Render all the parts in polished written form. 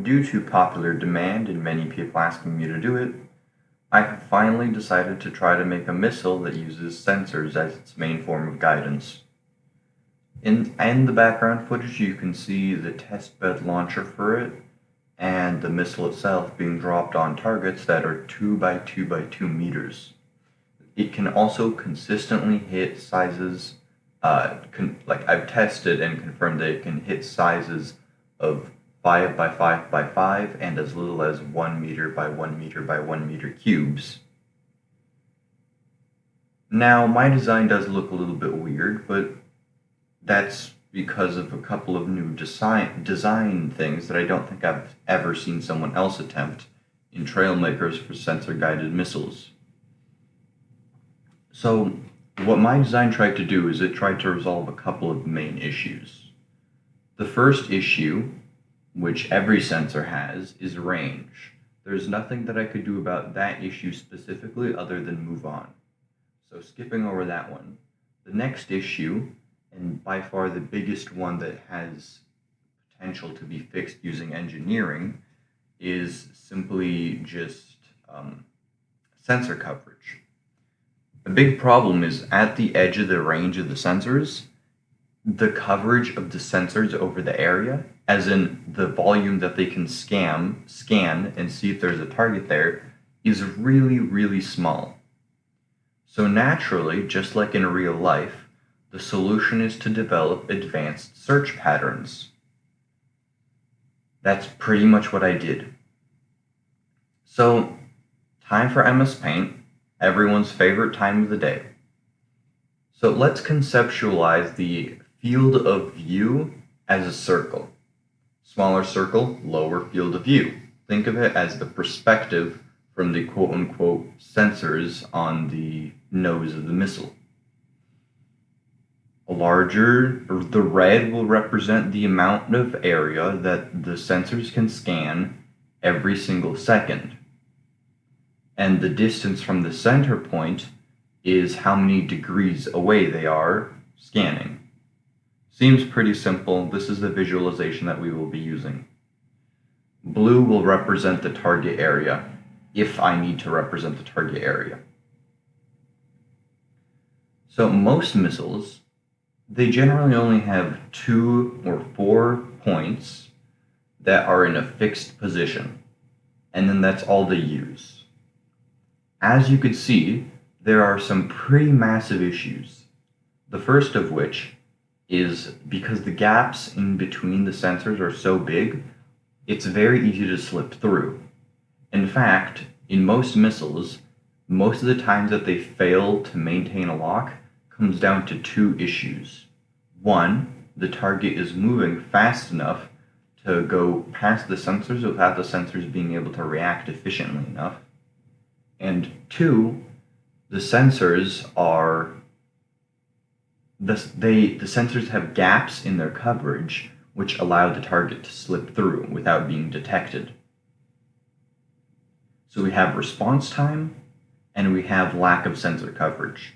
Due to popular demand and many people asking me to do it, I have finally decided to try to make a missile that uses sensors as its main form of guidance. In the background footage, you can see the testbed launcher for it and the missile itself being dropped on targets that are 2 by 2 by 2 meters. It can also consistently hit sizes, like I've tested and confirmed that it can hit sizes of 5 by 5 by 5 and as little as 1 meter by 1 meter by 1 meter cubes. Now, my design does look a little bit weird, but that's because of a couple of new design things that I don't think I've ever seen someone else attempt in Trailmakers for sensor-guided missiles. So, what my design tried to do is it tried to resolve a couple of main issues. The first issue, which every sensor has, is range. There's nothing that I could do about that issue specifically other than move on. So skipping over that one. The next issue, and by far the biggest one that has potential to be fixed using engineering, is simply just sensor coverage. A big problem is at the edge of the range of the sensors, the coverage of the sensors over the area, as in the volume that they can scan and see if there's a target there, is really, really small. So naturally, just like in real life, the solution is to develop advanced search patterns. That's pretty much what I did. So, time for MS Paint, everyone's favorite time of the day. So let's conceptualize the field of view as a circle. Smaller circle, lower field of view. Think of it as the perspective from the quote-unquote sensors on the nose of the missile. The red will represent the amount of area that the sensors can scan every single second. And the distance from the center point is how many degrees away they are scanning. Seems pretty simple. This is the visualization that we will be using. Blue will represent the target area, if I need to represent the target area. So most missiles, they generally only have 2 or 4 points that are in a fixed position, and then that's all they use. As you could see, there are some pretty massive issues. The first of which is because the gaps in between the sensors are so big, it's very easy to slip through. In fact, in most missiles, most of the times that they fail to maintain a lock comes down to 2 issues. One, the target is moving fast enough to go past the sensors without the sensors being able to react efficiently enough. And 2, the sensors have gaps in their coverage which allow the target to slip through without being detected. So we have response time and we have lack of sensor coverage.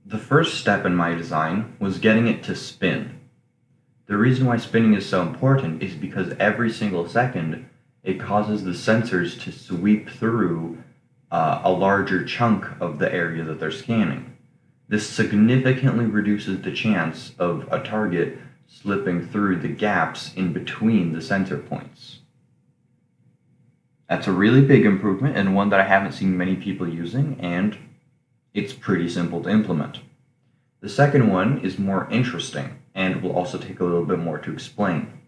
The first step in my design was getting it to spin. The reason why spinning is so important is because every single second it causes the sensors to sweep through a larger chunk of the area that they're scanning. This significantly reduces the chance of a target slipping through the gaps in between the sensor points. That's a really big improvement and one that I haven't seen many people using, and it's pretty simple to implement. The second one is more interesting and will also take a little bit more to explain.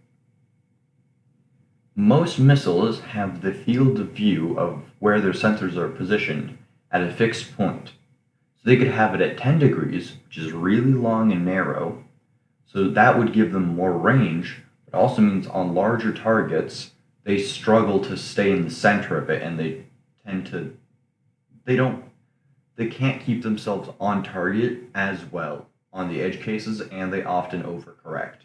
Most missiles have the field of view of where their sensors are positioned at a fixed point. So they could have it at 10 degrees, which is really long and narrow, so that would give them more range, but also means on larger targets, they struggle to stay in the center of it, and they can't keep themselves on target as well on the edge cases, and they often overcorrect.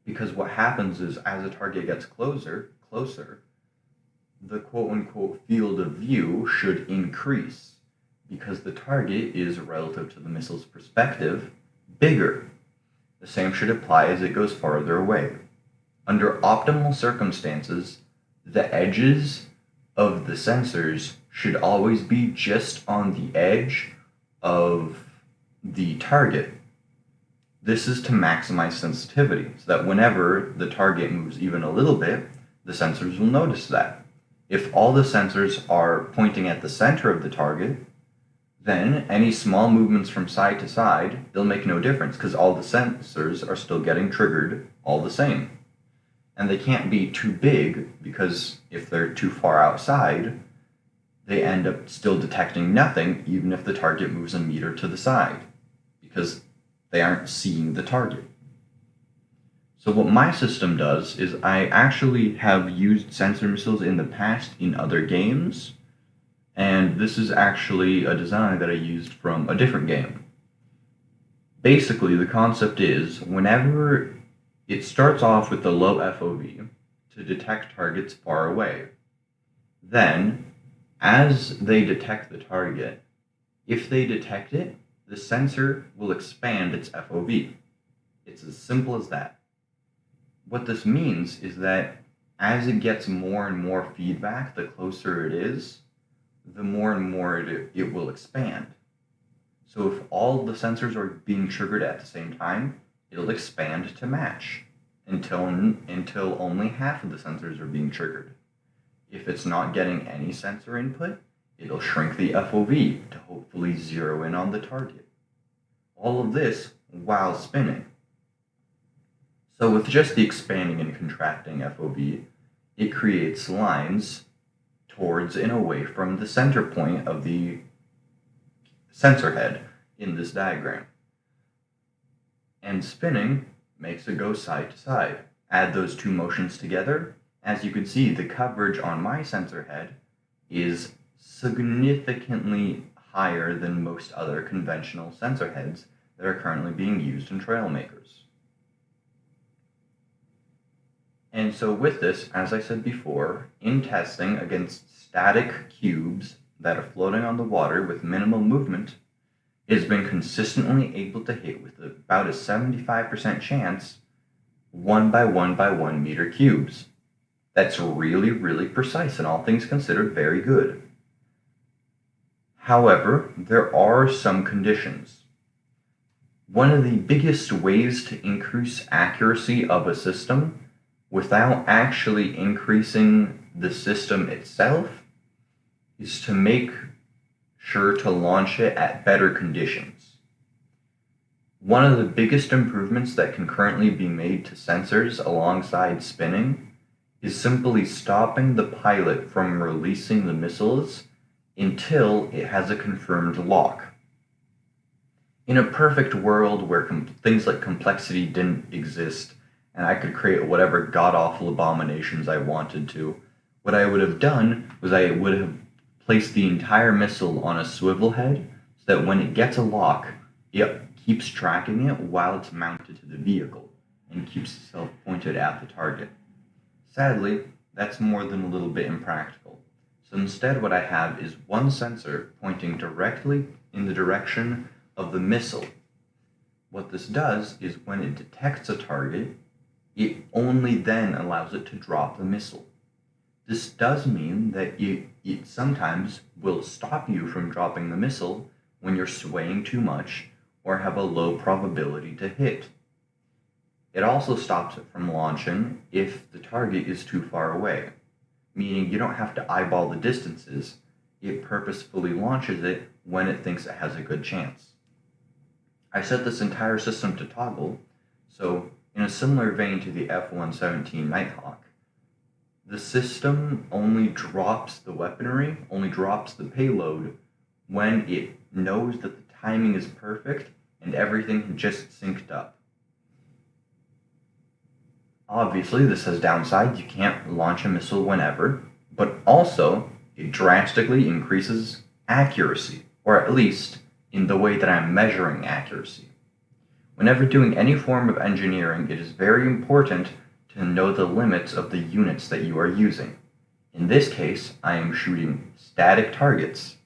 Because what happens is, as a target gets closer, the quote-unquote field of view should increase, because the target is, relative to the missile's perspective, bigger. The same should apply as it goes farther away. Under optimal circumstances, the edges of the sensors should always be just on the edge of the target. This is to maximize sensitivity, so that whenever the target moves even a little bit, the sensors will notice that. If all the sensors are pointing at the center of the target, then any small movements from side to side, they'll make no difference because all the sensors are still getting triggered all the same. And they can't be too big because if they're too far outside, they end up still detecting nothing even if the target moves a meter to the side because they aren't seeing the target. So what my system does is I actually have used sensor missiles in the past in other games, and this is actually a design that I used from a different game. Basically, the concept is whenever it starts off with the low FOV to detect targets far away. Then, as they detect the target, if they detect it, the sensor will expand its FOV. It's as simple as that. What this means is that as it gets more and more feedback, the closer it is, the more and more it will expand. So if all the sensors are being triggered at the same time, it'll expand to match until only half of the sensors are being triggered. If it's not getting any sensor input, it'll shrink the FOV to hopefully zero in on the target. All of this while spinning. So with just the expanding and contracting FOV, it creates lines towards and away from the center point of the sensor head in this diagram. And spinning makes it go side to side. Add those two motions together, as you can see, the coverage on my sensor head is significantly higher than most other conventional sensor heads that are currently being used in Trailmakers. And so with this, as I said before, in testing against static cubes that are floating on the water with minimal movement, it has been consistently able to hit with about a 75% chance 1 by 1 by 1 meter cubes. That's really, really precise and all things considered very good. However, there are some conditions. One of the biggest ways to increase accuracy of a system without actually increasing the system itself is to make sure to launch it at better conditions. One of the biggest improvements that can currently be made to sensors alongside spinning is simply stopping the pilot from releasing the missiles until it has a confirmed lock. In a perfect world where things like complexity didn't exist and I could create whatever god-awful abominations I wanted to, what I would have done was I would have placed the entire missile on a swivel head so that when it gets a lock, it keeps tracking it while it's mounted to the vehicle and keeps itself pointed at the target. Sadly, that's more than a little bit impractical. So instead what I have is one sensor pointing directly in the direction of the missile. What this does is when it detects a target, it only then allows it to drop the missile. This does mean that it sometimes will stop you from dropping the missile when you're swaying too much or have a low probability to hit. It also stops it from launching if the target is too far away, meaning you don't have to eyeball the distances. It purposefully launches it when it thinks it has a good chance. I set this entire system to toggle, so in a similar vein to the F-117 Nighthawk, the system only drops the weaponry, only drops the payload when it knows that the timing is perfect and everything just synced up. Obviously, this has downsides. You can't launch a missile whenever, but also it drastically increases accuracy, or at least in the way that I'm measuring accuracy. Whenever doing any form of engineering, it is very important to know the limits of the units that you are using. In this case, I am shooting static targets,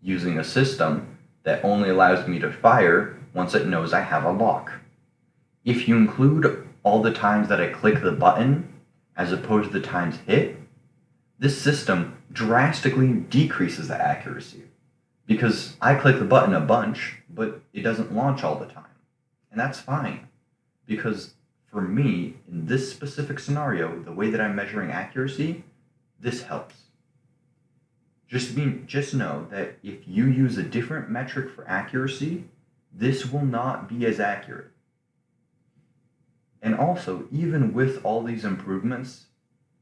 using a system that only allows me to fire once it knows I have a lock. If you include all the times that I click the button as opposed to the times hit, this system drastically decreases the accuracy. Because I click the button a bunch, but it doesn't launch all the time. And that's fine. Because for me, in this specific scenario, the way that I'm measuring accuracy, this helps. Just know that if you use a different metric for accuracy, this will not be as accurate. And also, even with all these improvements,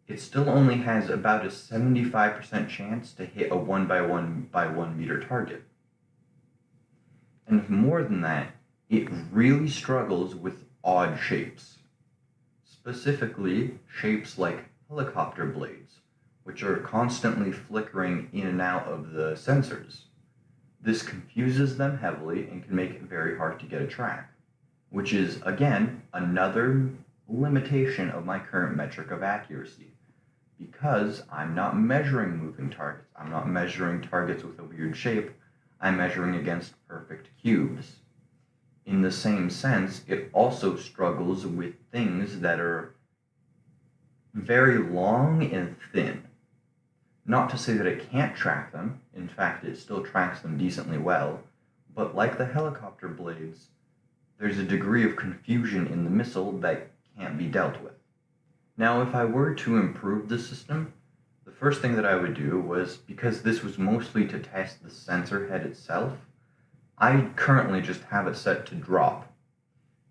it still only has about a 75% chance to hit a 1 by 1 by 1 meter target. And more than that, it really struggles with odd shapes. Specifically, shapes like helicopter blades, which are constantly flickering in and out of the sensors. This confuses them heavily and can make it very hard to get a track, which is, again, another limitation of my current metric of accuracy. Because I'm not measuring moving targets, I'm not measuring targets with a weird shape, I'm measuring against perfect cubes. In the same sense, it also struggles with things that are very long and thin. Not to say that it can't track them, in fact it still tracks them decently well, but like the helicopter blades, there's a degree of confusion in the missile that can't be dealt with. Now, if I were to improve the system, the first thing that I would do was, because this was mostly to test the sensor head itself, I currently just have it set to drop.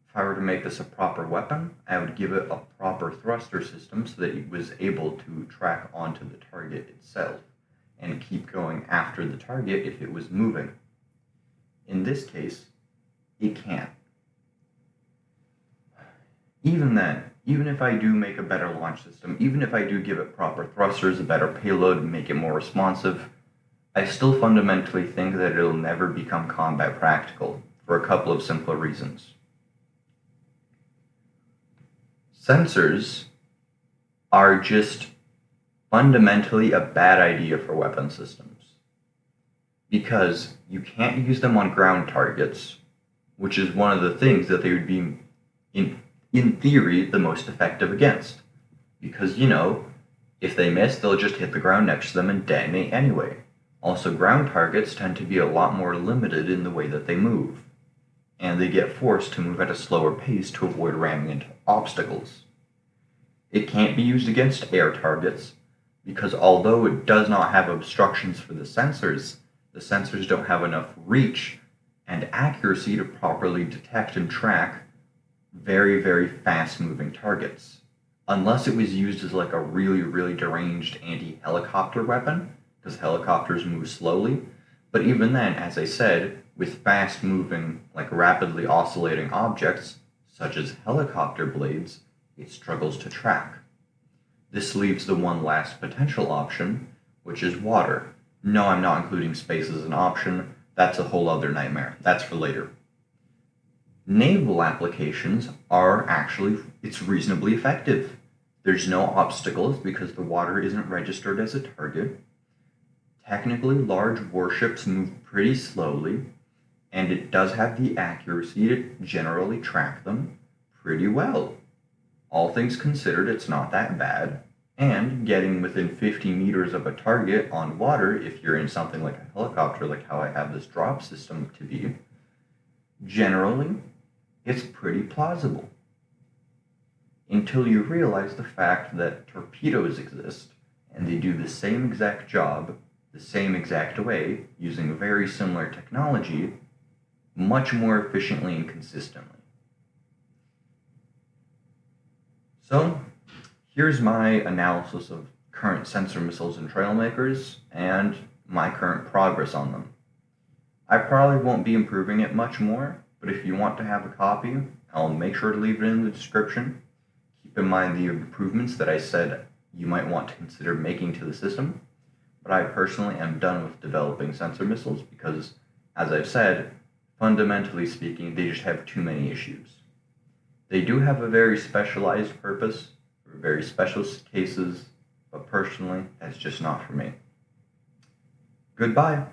If I were to make this a proper weapon, I would give it a proper thruster system so that it was able to track onto the target itself and keep going after the target if it was moving. In this case, it can't. Even then, even if I do make a better launch system, even if I do give it proper thrusters, a better payload, make it more responsive, I still fundamentally think that it'll never become combat practical for a couple of simple reasons. Sensors are just fundamentally a bad idea for weapon systems because you can't use them on ground targets, which is one of the things that they would be in theory, the most effective against. Because, if they miss, they'll just hit the ground next to them and detonate anyway. Also, ground targets tend to be a lot more limited in the way that they move, and they get forced to move at a slower pace to avoid ramming into obstacles. It can't be used against air targets, because although it does not have obstructions for the sensors don't have enough reach and accuracy to properly detect and track very, very fast-moving targets. Unless it was used as like a really, really deranged anti-helicopter weapon, because helicopters move slowly. But even then, as I said, with fast-moving, like rapidly oscillating objects, such as helicopter blades, it struggles to track. This leaves the one last potential option, which is water. No, I'm not including space as an option. That's a whole other nightmare. That's for later. Naval applications are actually, it's reasonably effective. There's no obstacles because the water isn't registered as a target. Technically, large warships move pretty slowly, and it does have the accuracy to generally track them pretty well. All things considered, it's not that bad, and getting within 50 meters of a target on water, if you're in something like a helicopter, like how I have this drop system to be, generally, it's pretty plausible. Until you realize the fact that torpedoes exist, and they do the same exact job, the same exact way, using very similar technology, much more efficiently and consistently. So, here's my analysis of current sensor missiles and Trailmakers, and my current progress on them. I probably won't be improving it much more, but if you want to have a copy, I'll make sure to leave it in the description. Keep in mind the improvements that I said you might want to consider making to the system, but I personally am done with developing sensor missiles because, as I've said, fundamentally speaking, they just have too many issues. They do have a very specialized purpose for very special cases, but personally, that's just not for me. Goodbye.